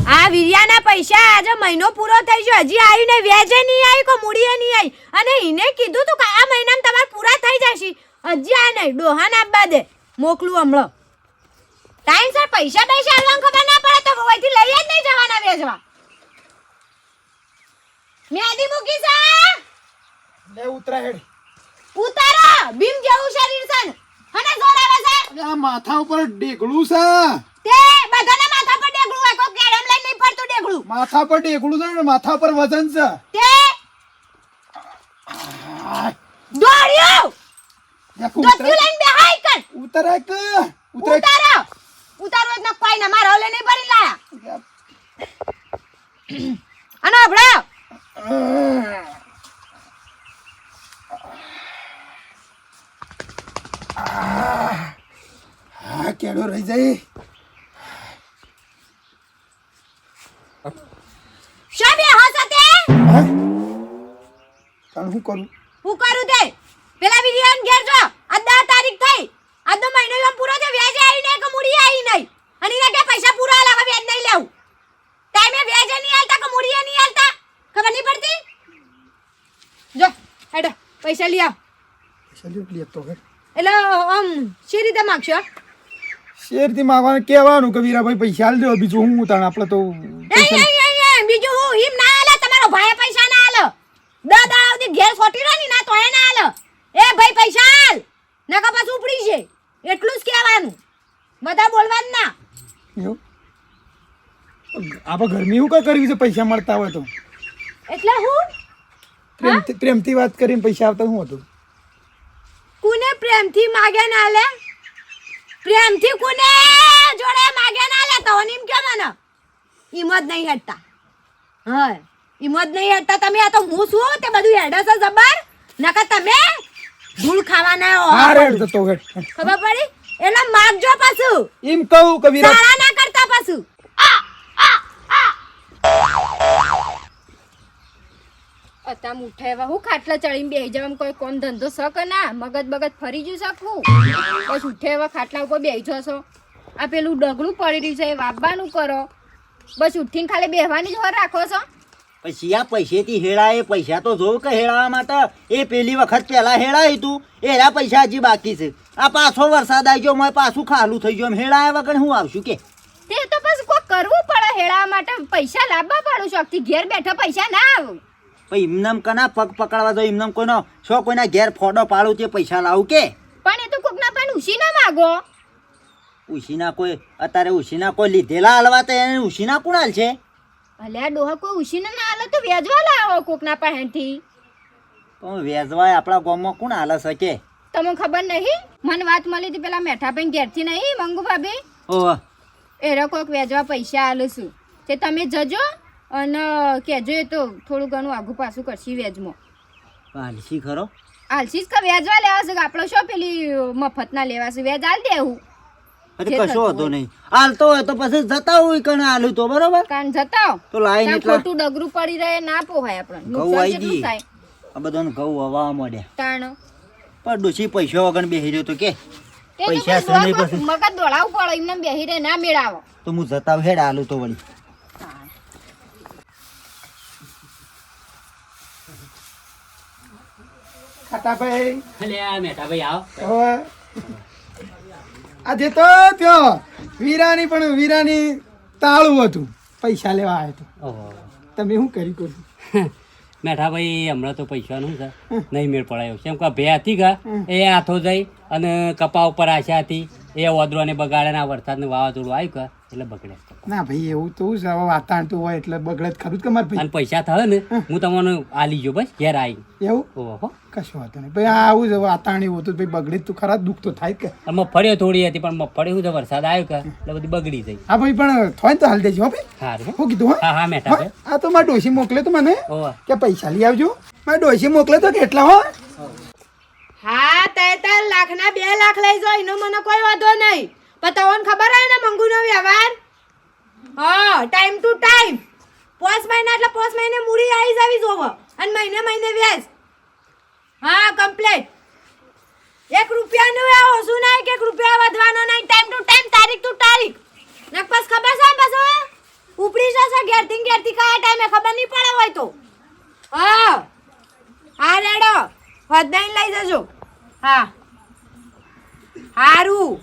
આ વિરિયાના પૈસા આજે મહિનો પૂરો થઈ ગયો હજી આવ્યું ને વ્યાજે નહીં આવી કો મૂડીએ નહીં આવી અને એને કીધું તું કે આ મહિનામાં તમારે પૂરા થઈ જશે હજી આ નહીં ડોહાન આપવા દે મોકલું હમણાં ટાઈમ સર પૈસા આલવાનું ખબર ના પડે તો વહીથી લઈ જ નહીં જવાના વેચવા મેદી મૂકી સા લે ઉતરા હેડ ઉતારો ભીમ જેવું શરીર છે અને જોર આવે છે આ માથા ઉપર ડેગલું છે તે બધાના માથા પર ડેગલું હોય કોઈ કેડમ લઈ નહીં પડતું ડેગલું માથા પર ડેગલું છે ને માથા પર વજન છે તે દોડ્યો દોડ્યું લઈને બેહાઈ કર ઉતરા કે ઉતારો એટલે કોઈ ના મારો લે નહીં ભરી લાયા અને અબળો હા કેડો રહી જાય શાબે હસતે હા ચાલ હું કરું તે પેલા વિરિયાન ઘેર જો આ 10 તારીખ થઈ આ તો મહિનો એમ પૂરો થયો વ્યાજ આવી નહીં કે મૂડી આવી નહીં અને એના કે પૈસા પૂરા આલા હવે વ્યાજ નહીં લેવું ટાઈમે વ્યાજ નહીં આલતા કે મૂડી નહીં આલતા ખબર નહીં પડતી જો હેડો પૈસા લઈ આવ સલ્યુટ લેતો હે એટલે શી રીતે માગશો શેરથી માગવાનું કહેવાનું કે વીરાભાઈ પૈસા આલ દો બીજું હું ઉતાણ આપણે તો બીજું હું હિમ ના આલે તમારો ભાઈ પૈસા ના આલે 10 દાડા સુધી ઘેર છોટી રહી ના તોય ના આલે એ ભાઈ પૈસા આલ નકા પાછું ઉપડી છે એટલું જ કહેવાનું બધા બોલવાનું ના એવું આપણે ગરમી હું કઈ કરવી છે પૈસા મળતા હોય તો એટલે હું પ્રેમથી વાત કરીને પૈસા આવતા હું હતું કોને પ્રેમથી માગે ના લે પ્રેમથી કોને જોડે માગે ના લે તો એમ કે મને હિંમત નહીં હટતા હા હિંમત નહીં હટતા તમે આ તો હું છું તે બધું હેડે છે જબર નકા તમે ધૂળ ખાવાના હો હા રેડ તો હેડ ખબર પડી એટલે માગજો પાછું એમ કહું કે વીરા સારા ના કરતા પાછું અતામ ઉઠાવ્યા હું ખાટલા ચડીને બેહી જવામાં કોઈ કોમ ધંધો શક ના મગજ બગજ ફરી જુ શકું બસ ઉઠાવ્યા ખાટલા ઉપર બેહી જશો આ પેલું ડગલું પડી રહ્યું છે એ વાપવાનું કરો બસ ઉઠીને ખાલી બેહવાની જ હોર રાખો છો પછી આ પૈસેથી હેળાય પૈસા તો જોવ કે હેળાવા માટે એ પેલી વખત પહેલા હેળાયું તું એના પૈસા હજી બાકી છે આ પાછો વરસાદ આવી ગયો મેં પાછું ખાલું થઈ ગયું એમ હેળાયા વગર હું આવશું કે તે તો પછી કોઈ કરવું પડે હેળા માટે પૈસા લાવવા પડું શોખથી ઘેર બેઠા પૈસા ના આવું પછી એમનામ કના પગ પકડવા દો એમનામ કોઈનો શો કોઈના ઘેર ફોડો પાડું તે પૈસા લાવું કે પણ એ તો કોકના પણ ઉસી ના માગો ઉશીના કોઈ અત્યારે ઉશીના કોઈ લીધેલા હલવા તો એને ઉશીના કોણ હાલ છે અલ્યા ડોહા કોઈ ઉસી ના હાલે તો વેજવા લાવો કોકના પાસેથી તો વેજવાય આપણા ગામમાં કોણ હાલે શકે તમને ખબર નહીં મને વાત મળી હતી પેલા મેઠાભાઈ ઘેરથી નહીં મંગુ ભાભી ઓહ એરો કોઈક વેજવા પૈસા આલું છું તે તમે જજો અને કહેજો એ તો થોડું ઘણું આગું પાછું કરશી વેજમાં હાલશી ખરો હાલશી જ વેજવા લેવા છે આપણે શું પેલી મફતના લેવા છે વેજ હાલ દેવું કશો હતો નહીં હાલતો હોય તો પછી જતા હોય કને હાલું તો બરોબર કાન જતા તો લાઈન એટલા ખોટું ડગરું પડી રહે ના પોહાય આપણે ઘઉં નુકસાન આવી કેટલું ગઈ થાય આ બધાને ઘઉં હવા મળ્યા તાણ પણ ડોસી પૈસા વગર બેહી રહ્યો તો કે તે તો પૈસા છે નહીં પછી મગજ દોડાવવું પડે એમને બેહી રહે ના મેળાવો તો હું જતા હેડ હાલું તો વળી ખાટાભાઈ અલે આ મેઠાભાઈ આવ હવે આજે તો ત્યાં વીરાની તાળું હતું પૈસા લેવા આવ્યો તો ઓહો તમે શું કરી કર્યું મેઠાભાઈ હમણાં તો પૈસાનું છે નહીં મેળ પડાયો કેમ કે બે હતી કા એ હાથો જઈ અને કપા ઉપર આશા હતી એ ઓદરોને બગાડે ના વરસાદનું વાવાઝોડું આવ્યું કા એટલે બગડે ના ભાઈ એવું તો છે હવે વાતાવરણ હોય એટલે બગડે જ ખરું જ કે મારે ભાઈ અને પૈસા થાય ને હું તમને આલી જો બસ ઘેર આવી એવું ઓહો કશું વાતો નહીં ભાઈ આવું છે વાતાવરણ એવું હતું ભાઈ બગડે જ તો ખરા દુઃખ તો થાય કે અને મગફળીઓ થોડી હતી પણ મગફળી શું છે વરસાદ આવ્યો કા એટલે બધી બગડી જાય હા ભાઈ પણ થોય ને તો હાલ દેજો હો ભાઈ સારું શું કીધું હા હા મેઠાભાઈ આ તો મારા ડોશી મોકલે તો મને ઓહો કે પૈસા લઈ આવજો મારા ડોશી મોકલે તો કેટલા હો હા 3 લાખ ના 2 લાખ લઈ જાવ એનો મને કોઈ વાંધો નહીં પણ તમને ખબર હોય ને મંગુનો વ્યવહાર હા ટાઈમ ટુ ટાઈમ 5 મહિના એટલે 5 મહિને મૂડી આવી જાવી જોવો અને મહિને મહિને વ્યાજ હા કમ્પ્લીટ 1 રૂપિયાનું એ ઓછું નહીં કે 1 રૂપિયા વધવાનો નહીં ટાઈમ ટુ ટાઈમ તારીખ ટુ તારીખ ને બસ ખબર છે બસ ઉપડી જ ઘેરથી ને ઘેરથી કયા ટાઈમે ખબર નહીં પડે હોય તો હા રેડો વધનાઈ લઈ જજો હા હારું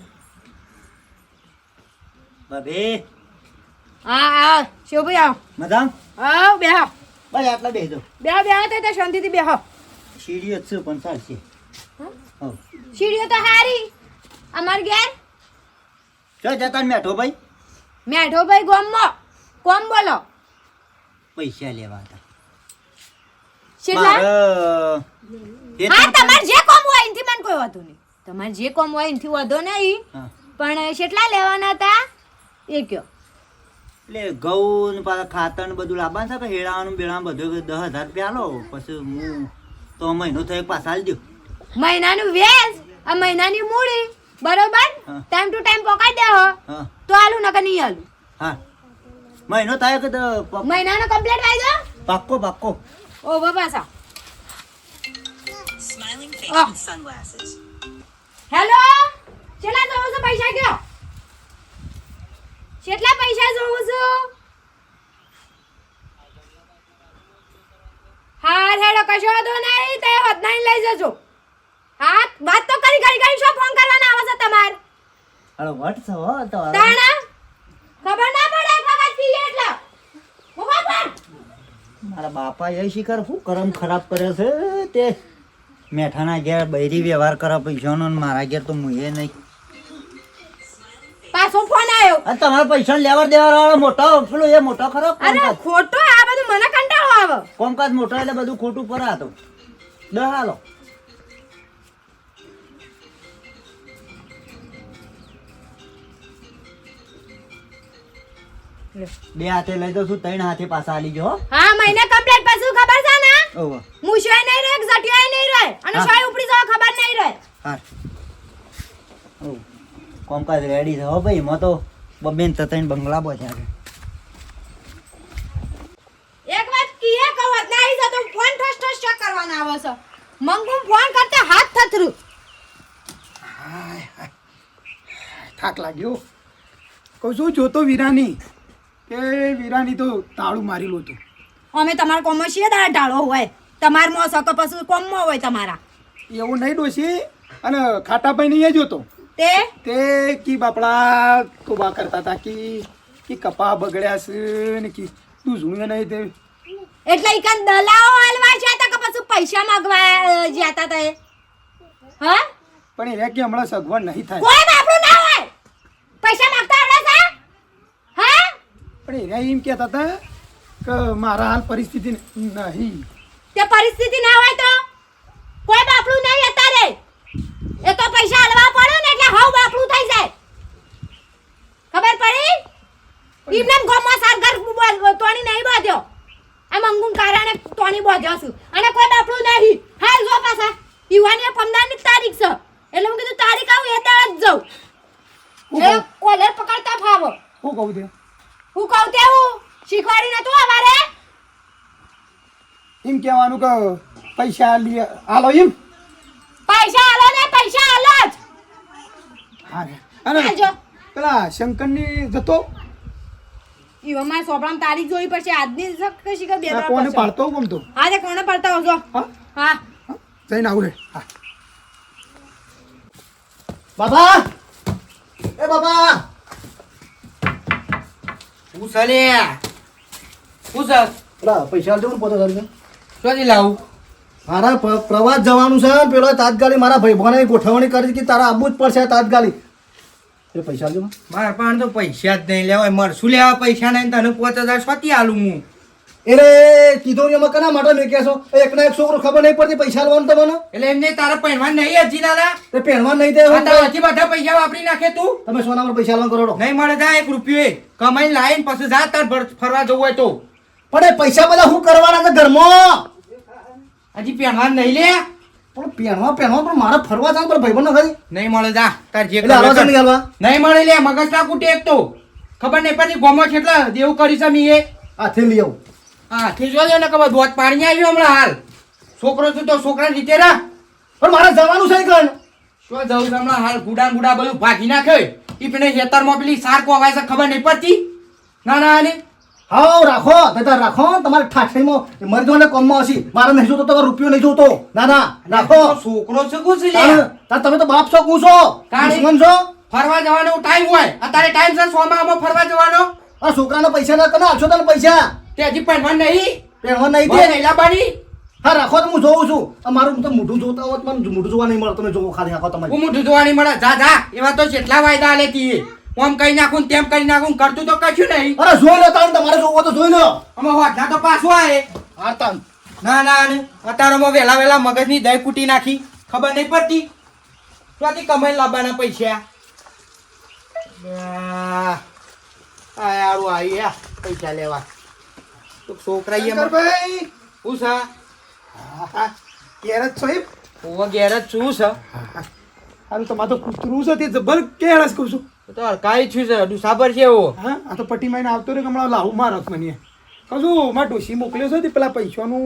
બબે હા શિવભાઈ આવો મજામ આવ બેહો ભાઈ આટલા બેસજો બેહો તો શાંતિથી બેહો સીડીઓ જ છે પણ ચાલશે હો સીડીઓ તો હારી અમાર ઘેર ચો જતા મેઠો ભાઈ મેઠો ભાઈ ગોમમાં કોમ બોલો પૈસા લેવા હતા કેટલા મારે હા તમાર જે કોમ હોય એનથી મને કોઈ વાંધો નહીં તમાર જે કોમ હોય એનથી વાંધો નહીં હા. પણ કેટલા લેવાના હતા એ કયો એટલે ઘઉં ને પાછા ખાતર ને બધું લાવવાનું છે કે હેળાવાનું બેળાનું બધું 10,000 રૂપિયા આલો પછી હું તો મહિનો થયો પાછા આલજો મહિનાનું વેજ આ મહિનાની મૂડી બરોબર હા. ટાઈમ ટુ ટાઈમ પકડી દેહો હા તો આલુ નકર નહીં આલુ હા મહિનો થાય કે મહિનાનો કમ્પ્લીટ આવી દો પાક્કો પાક્કો ઓ બાબા સા Smiling face Oh. and sunglasses. Hello કેટલા જોવો છો પૈસા કયો કેટલા પૈસા જોવો છો હા હેલો કશો વાંધો નહીં તે વધનાઈ લઈ જજો હા વાત તો કરી શું ફોન કરવાના આવે છે તમાર અરે વટ છે હો તો તાણા ખબર ના પડે ફગત પીએ એટલે મોબાઈલ પર મારા બાપા એ શિકાર શું કરમ ખરાબ કરે છે તે મેઠાના ઘેર બૈરી વ્યવહાર કરે પૈસાનો ને મારા ઘેર તો મુએ નહીં પાછો ફોન આવ્યો અને તમારા પૈસા લેવા દેવા વાળો મોટો પેલો એ મોટો ખરો અરે ખોટો આ બધું મને કંટાળો આવે કોમકાજ મોટો એટલે બધું ખોટું પર હતો હાલો બે હાથે લઈ દઉં છું 3 હાથે પાછા આલી જો હા મહિને કમ્પ્લીટ પાછું ખબર છે ને ઓવા મુશોય નહીં રહે જટિયાય નહીં રહે અને હા. શોય ઉપડી જવા ખબર નહીં રહે હા ઓ કોમકાજ રેડી છે હો ભાઈ મો તો બબેન તતઈન બંગલા બોધ્યા છે એક વાત કીએ કહત નહીં તો ફોન ઠસ ઠસ ચેક કરવાના આવે છે મંગુ ફોન કરતા હાથ થથરું થાક લાગ્યો કહું છું જોતો વીરાની કે વીરાની તો તાળું મારેલું હતું અમે તમાર કોમર્શિયલ ઢાળો હોય તમાર મો સકો પછી કોમમાં હોય તમારા એવું નહીં ડોશી અને ખાટા ભાઈ નહીં જોતો તે તે કી બાપડા કોબા કરતા હતા કી કપા બગડ્યા છે ને કી તું જૂનું નહીં તે એટલે ઈકન દલાઓ હાલવા છે તો કે પછી પૈસા માંગવા જ્યાતા તે હા પણ એ કે હમણાં સગવડ નહીં થાય કોઈ બાપડું ના હોય પૈસા માંગતા આવડે છે હા પણ એ એમ કહેતા હતા કે મારા હાલ પરિસ્થિતિ નહીં તે પરિસ્થિતિ ના હોય તો કોઈ બાપડું નહીં અત્યારે એ તો પૈસા હાલવા પડે ને એટલે હાવ બાપડું થઈ જાય ખબર પડી ઈમને ગોમાં સરગર તોણી નહીં બાંધ્યો આ મંગુન કારણે તોણી બાંધ્યો છું અને કોઈ બાપડું નહીં હાલ જો પાછા યુવાની 15 ની તારીખ છે એટલે હું કીધું તારીખ આવું એ દાડ જ જાઉં એ કોલર પકડતા ફાવો હું કહું તે હું કહું તેવું શીખવાડી નતું અમારે એમ કહેવાનું કે પૈસા લઈએ હાલો એમ પૈસા હાલો ને પૈસા હાલો જ હા અને હાલજો. પેલા શંકરની જતો ઈવો મારા સોપડામાં તારીખ જોઈ પડશે આજની કશી કે બે આ ત્રણ કોને પડશે. પાડતો ગમ તો હા તે કોને પડતા હોજો હા હા હા, જઈને આવું રે હા બાબા એ બાબા હું સલે હું સર પેલા પૈસા દેવું પોતે કરી શોધી લાવું મારા પ્રવાસ જવાનું છે પેલો તાત્કાલિક મારા ભાઈ ગોઠવણી કરી કે તારા આવવું જ પડશે તાત્કાલિક એટલે પૈસા દેવું મારા પાસે તો પૈસા જ નહીં લેવાય મળશું લેવા પૈસા નહીં તને 5,000 શોધી આલું હું એટલે કીધું ને એમાં કના માટે મેં કહેશો એકના એક છોકરો ખબર નહીં પડતી પૈસા લેવાનું તમને એટલે એમને તારા પહેરવા નહીં હજી દાદા તે પહેરવા નહીં દે આ તારા હજી બધા પૈસા વાપરી નાખે તું તમે સોના પર પૈસા લેવાનું કરોડો નહીં મળે જા 1 રૂપિયો કમાઈને લાઈને પછી જા તાર ફરવા જવું હોય તો પણ એ પૈસા બધા શું કરવાના છે ઘરમાં હજી પહેરવા નહીં લે પણ પહેરવા પણ મારે ફરવા જવાનું પણ ભાઈબંધ ખરી નહીં મળે જા તાર જે એટલે હાલવા કરવું નહીં હાલવા નહીં મળે લે મગજ ના કૂટે એક તો ખબર નહીં પડતી ગોમો છે એટલે દેવું કરી છે મી એ હાથે લઈ આવું હા ખીજવા દે ને કે બધું હોત પાણી આવ્યું હમણાં હાલ છોકરો છું તો છોકરા રીતે રાખ પણ મારે જવાનું છે કણ શું જવું છે હમણાં હાલ ગુડા બધું ભાગી નાખે ઈ પેલે ખેતરમાં પેલી સાર કોવાય છે ખબર નહીં પડતી ના ના ને હા રાખો તાર રાખો તમારે ઠાઠણીમાં મરી જવાને કોમમાં હશે મારે નહીં જોતો તમારો રૂપિયો નહીં જોતો ના ના રાખો છોકરો છે કુછ લે તમે તો બાપ છો કું છો તાળી. દુશ્મન છો ફરવા જવાનો ટાઈમ હોય અત્યારે ટાઈમ છે સોમામાં ફરવા જવાનો આ છોકરાના પૈસા ના કને આપશો તને પૈસા તે હજી પહેરવા નહીં પહેરવા નહીં બસ દે એલા બાડી હા રાખો તો હું જોઉં છું આ મારું તો મોઢું જોતા હોત મને મોઢું જોવા નહીં મળે તમે જોવો ખાલી રાખો તમે હું મોઢું જોવાની મળે જા જા એવા તો કેટલા વાયદા લેતી ઓમ કરી નાખું તેમ કરી નાખું કરતું તો કશું નહીં અરે જોઈ લો તાણ તમારે જોવો તો જોઈ લો અમે હોટલા તો પાછું આવે હા તાણ ના ના ને અત્યારમાં વેલા વેલા મગજની દહીં કૂટી નાખી ખબર નહીં પડતી ત્યાંથી કમાઈને લાવવાના પૈસા આ યારું આવી યા પૈસા લેવા તો છોકરા શંકરભાઈ શું છે ઘેર જ છો એમ? ઓવા ઘેર જ શું છે હારું તમારે તો કૂતરું છે તે જબર કેળસ કહું છું તો હરકાઈ છું છે ડુસાબર છે એવો હા આ તો પટ્ટી મારીને આવતો રહ્યો કે હમણાં લાવું મારક મને કહું છું મારે ડોશી મોકલ્યો છે તે પેલા પૈસાનું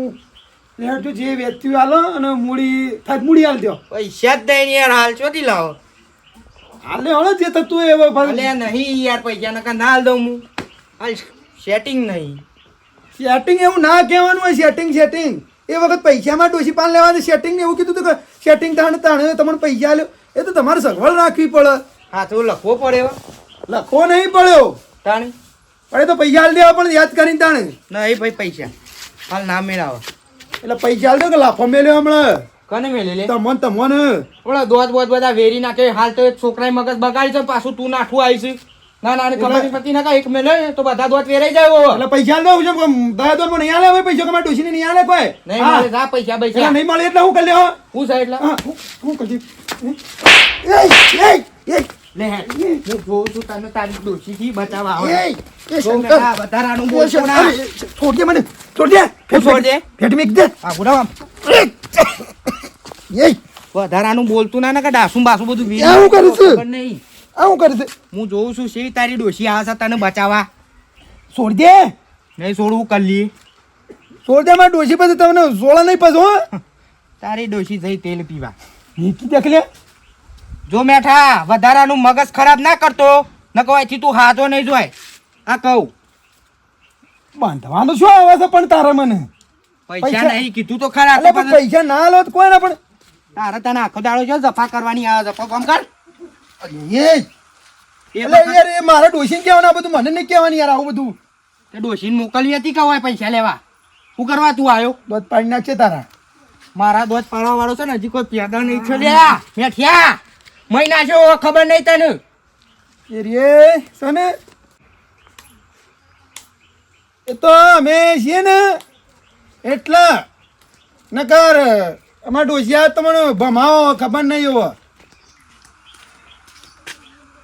લેટ જો જે વેચ્યું હાલો અને મૂડી હાલ દો પૈસા જ દઈને યાર હાલ ચોથી લાવો હાલે હળો જે થતું હોય હવે અલે નહીં યાર પૈસા નકા ના હાલ દઉં હું હાલ સેટિંગ નહીં સેટિંગ એવું ના કહેવાનું હોય સેટિંગ એ વખત પૈસામાં ડોશી પાન લેવાનું સેટિંગ ને એવું કીધું હતું કે સેટિંગ તાણે તમને પૈસા આલ્યો એ તો તમારે સગવડ રાખવી પડે હા તો લખવો પડે હવે. લખવો નહીં પડ્યો તાણી પડે તો પૈસા હાલ દેવા પણ યાદ કરીને તાણે નહીં ભાઈ પૈસા હાલ ના મેળાવો એટલે પૈસા હાલ દો કે લાફો મેલ્યો હમણાં કને મેલે લે તમને ઓલા દોત બોત બધા વેરી નાખે હાલ તો એક છોકરાએ મગજ બગાડી છે પાછું તું નાઠું આવીશ ના ના ખબર નહીં પડતી નકા એક મેલે તો બધા દોત વેરાઈ જાય એટલે પૈસા હાલ દો દયા દોર નહીં આલે હવે પૈસા કમાય ડોશીને નહીં આલે કોઈ નહીં હા. મળે જા પૈસા એટલે પૈસા નહીં મળે એટલે હું કરી લ્યો હું છે એટલે હા હું કરી એ લે હેડ. હું જોઉં છું તને તારી ડોશીથી બચાવવા આવે એ જો બેટા વધારાનું બોલશો ના છોડ દે મને છોડ દે હું છોડ દે? ફેટ મેક દે આ ગુડામ એ વધારાનું બોલતું ના નકા ડાસું બાસું બધું વીરી આવું કરે છે? ખબર નહીં આ હું કરે છે હું જોઉં છું શી તારી ડોશી આવે છે તને બચાવવા છોડ દે નહીં છોડવું કલ્લી છોડ દે મારા ડોશી પાસે તમને સોળા નહીં પાછો હો તારી ડોશી જઈ તેલ પીવા નીકી દેખ લે જો મેઠા વધારાનું મગજ ખરાબ ના કરતો નકો અહીંથી તું હાથો નહીં જોય આ કહું બાંધવાનું શું આવે છે પણ તારે મને પૈસા પૈસા- નહીં કીધું તો ખરા એટલે પણ પૈસા ના લો તો કોઈ ના પણ તારે તને આખો દાડો છે જફા કરવાની આવે જફા કામ કર એ એટલે યાર એ મારા ડોશીને કહેવાનું આ બધું મને નહીં કહેવાનું યાર આવું બધું તે ડોશીને મોકલી હતી કે હોય પૈસા લેવા શું કરવા તું આવ્યો દોધ પાડી નાખશે તારા મારા દોધ પાડવા વાળો છે ને હજી કોઈ પેદા નહીં છે લ્યા મેઠિયા મહિના છે ખબર નહીં તને એ રે સને એ તો અમે છીએ ને એટલા નકર અમારા ડોશિયા તમને ભમાવો ખબર નહીં એવો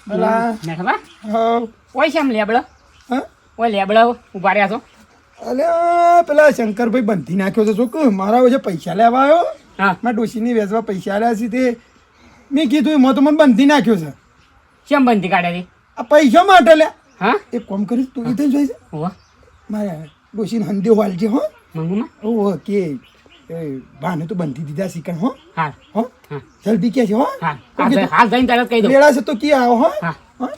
પેલા મેઠાબા હા ઓય છે આમ લેબડો હા ઓય લેબડો ઉભા રહ્યા છો અલ્યા પેલા શંકરભાઈ બંધી નાખ્યો છે શું કહું મારા ઓછે પૈસા લેવા આવ્યો હા મારા ડોશીની વેચવા પૈસા આલ્યા છે તે મેં કીધું એમાં તો મને બંધી નાખ્યો છે કેમ બંધી કાઢ્યા હતી આ પૈસા માટે લે હા એક કોમ કરીશ તું એ જોઈ છે ઓવા મારા ડોશીને હંધ્યો વાલજે હો મંગુમાં ઓહો કે બાને તો બંધી દીધા શીખણ હો હા હો હા જલ્દી કે છે હો હા હાલ જઈને તરત કહી દઉં વેળા છે તો કે આવો હો હા. હો?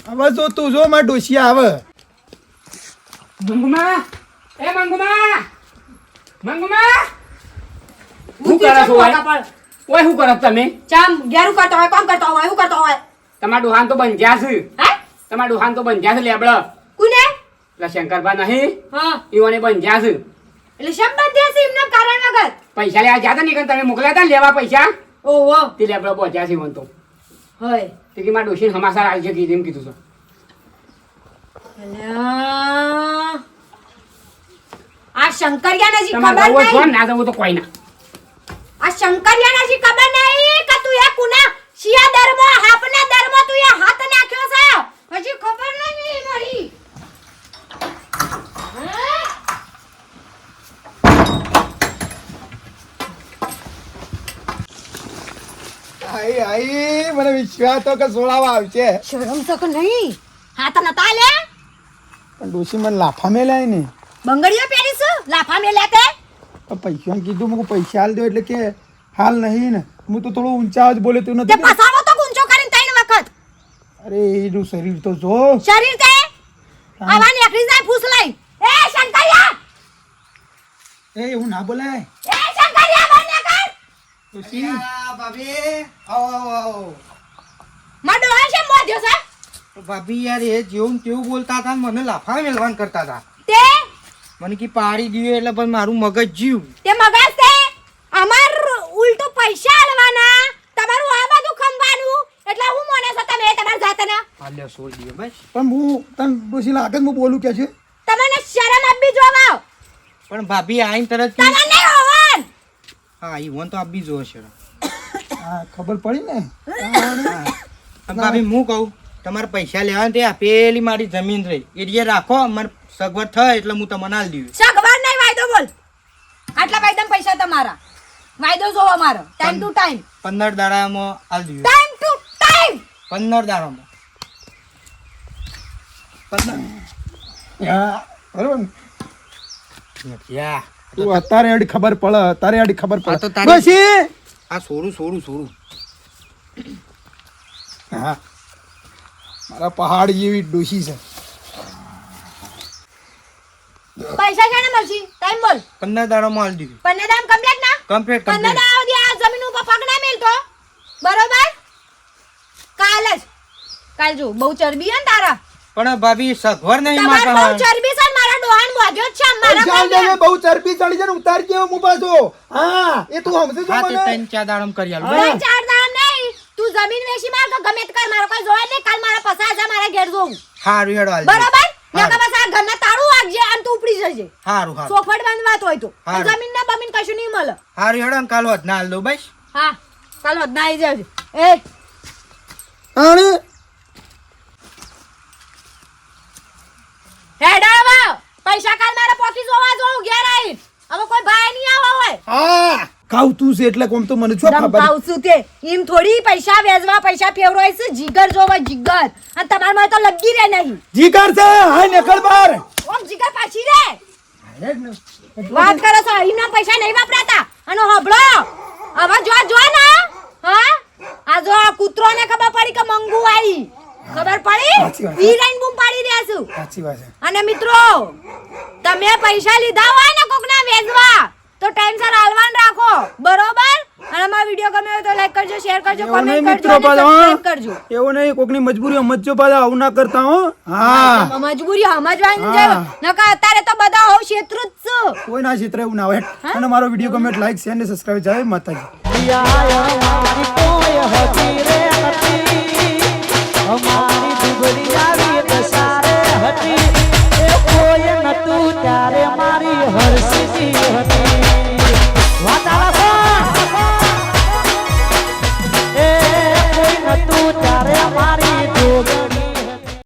હવે જો તું જો મારા ડોશી આવે મંગુમાં એ મંગુમાં મંગુમાં હું શું કરો છો ચમ મોટા ઓય ઓય શું કરો તમે ચમ ઘેરું કરતો હોય કોમ કરતો હોય શું કરતો હોય તમારા ડોહાન તો બંધ્યા છે હે તમારા ડોહાન તો બંધ્યા છે લેબડો કોને પેલા શંકરબા નહીં હા ઈઓને બંધ્યા છે એટલે શબ બંધ્યા છે એમના કારણ વગર પૈસા લેવા જ્યાં નહીં તમે મોકલ્યા હતા ને લેવા પૈસા ઓહો તે લેબડો પહોંચ્યા છે ઈવન તો હોય તે કે મારા ડોશીને હમાસાર આવી છે કીધું એમ કીધું છે અલ્યા આ શંકરિયાને જી તમારે ખબર જવું હોય તો નહીં ના જવું તો કોઈ ના આ શંકરિયાને જી ખબર નહીં કે તું એ કુના શિયા દરમો હાપના દરમો તું એ હાથ નાખ્યો છે હજી ખબર નહીં મારી આઈ આઈ મને વિશ્વાસ તો કે સોળાવા આવશે શરમ તો કે નહીં હાથ નતા લે પણ ડોશી મને લાફા મેલાય ને બંગડીઓ પહેરીશ લાફા મેલ્યા તે પણ પૈસા કીધું મને પૈસા હાલ દો એટલે કે હાલ નહીં ને હું તો થોડું ઊંચા જ બોલે તું તે નથી ફસાવો તો ગુંચો કરીને ત્રણ વખત અરે એનું શરીર તો જો શરીર તે આવા નેકરી જાય ફૂસ એ એવું ના બોલાય. એ શંકરિયા બહાર નીકળ. ડોશી ભાભી આવો આવો આવો મારો ડોહા છે મોઢ્યો છે ભાભી યાર એ જેવું ને તેવું બોલતા હતા ને મને લાફા મેલવાન કરતા હતા તે મને કી પાડી દીધું એટલે પણ મારું મગજ જીવ તે મગજ તે અમાર ઉલટું પૈસા આલવાના તમારું આ બધું ખંભાનું એટલે હું મોને છો તમે તમાર જાતના હાલ્યો છોડ દીધો બસ પણ હું તને ડોશી લાગે હું બોલું કે છે તમને શરમ આપી જોવા પણ ભાભી આઈને તરત તમને નહીં હોવન હા ઈ વન તો આપી જો છે હા ખબર પડી ને ભાભી હું કહું તમારે પૈસા લેવા તે આપેલી મારી જમીન રહી એટલે રાખો મારે સગવડ થાય એટલે હું તમને આલ દઉં સગવડ નહીં વાયદો બોલ આટલા વાયદા પૈસા તમારા વાયદો જોવો મારો ટાઈમ ટુ ટાઈમ 15 દાડામાં આલ દઉં ટાઈમ ટુ ટાઈમ 15 દાડામાં હા બરોબર ને? યા તું અત્યારે આડી ખબર પડે તારે આડી ખબર હા તો પડે તારી- ડોશી આ છોડું હા મારા પહાડ જેવી ડોશી છે પૈસા છે ને મળશી ટાઈમ બોલ 15 દાડામાં આલ દઉં પન્ને દામ કમ્પ્લીટ ના કમ્પ્લીટ પન્ને કમ્પ્લીટ દામ આ જમીન ઉપર પગ ના મેલતો બરોબર કાલ જો બહુ ચરબી હે ને તારા પણ ભાભી સગવડ નહીં તમાર બહુ મારે ચરબી છે ને મારા ડોહાન બોધ્યો જ છે મારા ચાલ કોમે. જાય બહુ ચરબી ચડી જાય ને ઉતાર કેવો હું પાછો હા એ તું સમજે છો હા તે મને 3-4 દાડામાં કરી આલું હા. ત્રણ ચાર દામ નહીં તું જમીન વેચી માર કે ગમે તે કર મારો કોઈ જોવા નહીં કાલ મારા પસાર છે મારા ઘેર જોઉં હારું હેડો આલ દઉં. બરોબર નકર હારું. બસ આ ઘરના તાળું વાગજે અને તું ઉપડી જજે હારું હારું ચોખવટ બાંધવાત હોય તો હારું. જમીન ના બમીન કશું નહીં મળે હારું હેડો ને કાલ હોત ના આલ દઉં બસ હા કાલ હોત ના આવી જજે એ આણે હેડાવા પૈસા કાલ મારા પોકી જોવા જોઉં ઘેર આવીને હવે કોઈ ભાઈ નહીં આવા હોય હા કાવ તું છે એટલે કોમ તો મને શું ખબર રંભાવ છું તે એમ થોડી પૈસા વેચવા પૈસા ફેવરાય છે જીગર જોવા જીગર અને તમાર માં તો લગી રે નહીં જીગર છે હાય નીકળ બાર ઓમ જીગર પાછી રે વાત કરો છો એમના પૈસા નહીં વાપરાતા અને હબળો હવે જો ને હા આ જો આ કૂતરો ને ખબર પડી કે મંગુ આવી ખબર સાચી વાત. પડી ઈ લાઈન બૂમ પાડી રહ્યા છું સાચી વાત છે અને મિત્રો તમે પૈસા લીધા હોય ને કોકના વેચવા તો ટાઈમસર હાલવાન રાખો બરોબર અને અમારો વિડિયો ગમ્યો હોય તો લાઈક કરજો શેર કરજો એવું નહીં કમેન્ટ મિત્રો કરજો અને પાછા સબસ્ક્રાઇબ કરજો એવું નહીં કોકની મજબૂરી સમજજો પાછા આવું ના કરતા હો હા મજબૂરી સમજવાની છે હા. નકર અત્યારે તો બધા હોવ શેત્રુ જ છે કોઈ ના ક્ષેત્ર એવું ના હોય અને મારો વિડીયો ગમે લાઈક શેર ને સબસ્ક્રાઇબ જય માતાજી અમારી દુબળી આવી દસારે હતી એ કોઈ નતું ત્યારે મારી હરસી હતી